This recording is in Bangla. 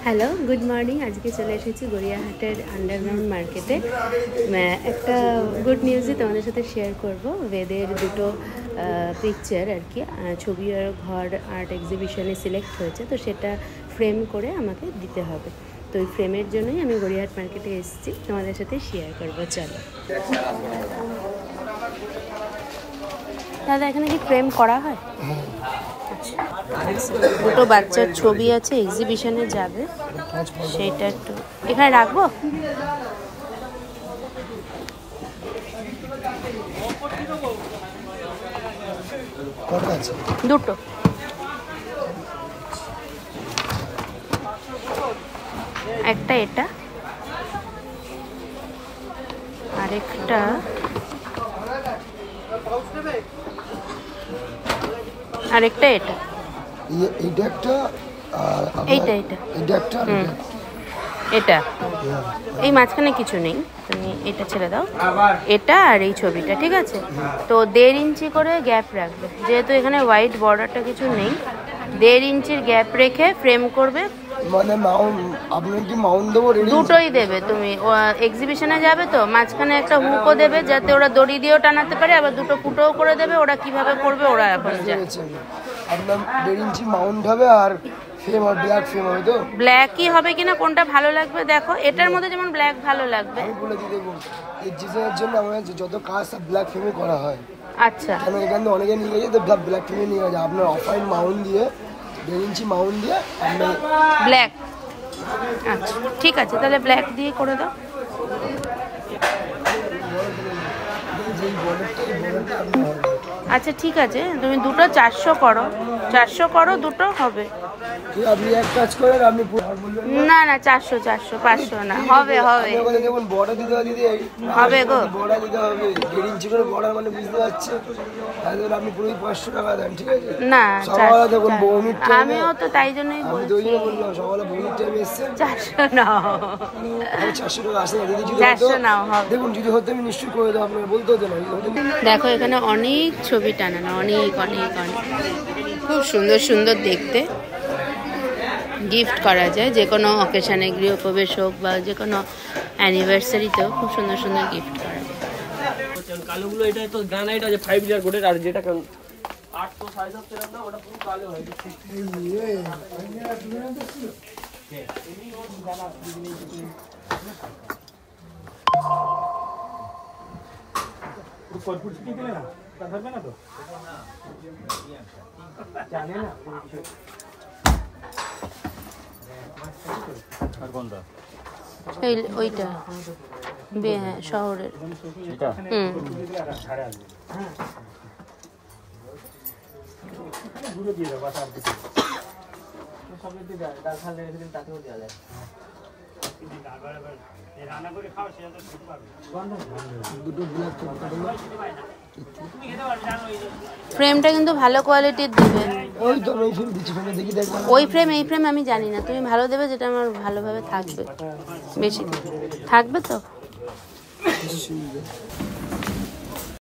Hello, good morning. আজকে চলে এসেছি গড়িয়াহাটের আন্ডারগ্রাউন্ড মার্কেটে। একটা গুড নিউজই তোমাদের সাথে শেয়ার করব। বেদের দুটো পিকচার আর কি ছবি আর ঘর আর্ট এক্সিবিশনে সিলেক্ট হয়েছে, তো সেটা ফ্রেম করে আমাকে দিতে হবে। তো ওই ফ্রেমের জন্যই আমি গড়িয়াহাট মার্কেটে এসেছি, তোমাদের সাথে শেয়ার করবো। চলো দাদা, এখানে কি ফ্রেম করা হয়? দুটো বাচ্চার ছবি আছে, এক্সিবিশনে যাবে, সেটা একটু এখানে রাখবো। দুটো, একটা এটা আরেকটা আরেকটা এটা এটা এই মাঝখানে কিছু নেই, তুমি এটা ছেড়ে দাও। এটা আর এই ছবিটা, ঠিক আছে? তো 1.5 ইঞ্চি করে গ্যাপ রাখবে, যেহেতু এখানে হোয়াইট বর্ডারটা কিছু নেই। 1.5 ইঞ্চির গ্যাপ রেখে ফ্রেম করবে। মানে আপনার কি মাউন্ট দেবো? দুটোই দেবে। তুমি এক্সিবিশনে যাবে তো মাঝখানে একটা হুকও দেবে, যাতে ওরা দড়ি দিয়েও টানাতে পারে, আবার দুটো ফুটোও করে দেবে। ওরা কিভাবে করবে ওরা এখন আপনার 1.5 ইঞ্চি মাউন্ট হবে আর ফ্রেম আর ব্ল্যাক ফ্রেম হবে। তো ব্ল্যাকই হবে কিনা, কোনটা ভালো লাগবে দেখো। এটার মধ্যে যেমন ব্ল্যাক ভালো লাগবে। আমি বলে দিয়ে দেবো, এই ডিজাইনের জন্য আমাদের যত কাজ সব ব্ল্যাক ফ্রেমে করা হয়। আচ্ছা, আমি এখান থেকে অনেকে নিয়ে গেছে, তো ব্ল্যাক ফ্রেমে নিয়ে গেছে। আপনার অফাইন মাউন্ট দিয়ে 1.5 ইঞ্চি মাউন্ট দিয়ে আপনি ব্ল্যাক। আচ্ছা ঠিক আছে, তাহলে ব্ল্যাক দিয়ে করে দাও। আচ্ছা ঠিক আছে, তুমি দুটো 400 করো। 400 করো, দুটো হবে। আপনি এক কাজ করেন, আপনি না না 400 500 না, হবে হবে দেখুন বড় দিতে হবে। দিদি হবে গো, বড় দিতে হবে। 1.5 ইঞ্চি করে বড় মানে বুঝতে পারছে, তাহলে আপনি পুরো 500 টাকা দেন, ঠিক আছে? না সকালে দেখুন বৌমির টাইমে, আমিও তো তাই জন্যই বলছি। আমি তো বললাম সকালে বৌমির টাইমে এসছে। 400 নাও। আমি 400 টাকা আসে না দিদি, যদি 400 নাও হবে। দেখুন যদি হতো আমি নিশ্চয়ই করে দেবো, আপনাকে বলতে হতো না। দেখো এখানে অনেক ছবি টানানো, অনেক অনেক অনেক, খুব সুন্দর সুন্দর দেখতে। গিফট করা যায় যে কোনো অকেশানে, গৃহপ্রবেশ হোক বা যে কোনো অ্যানিভার্সারিতেও খুব সুন্দর সুন্দর গিফট করা যায়। কালোগুলো এটা তো গ্রানাইট আছে 5 লিটার গোটের, আর যেটা 8 তো 7.5 টাকা দাম, ওটা পুরো কালো হয়। ওইটা শহরের ফ্রেমটা কিন্তু ভালো কোয়ালিটির দেবে। ওই ফ্রেম এই ফ্রেম আমি জানি না, তুমি ভালো দেবে যেটা আমার ভালোভাবে থাকবে, বেশি থাকবে তো।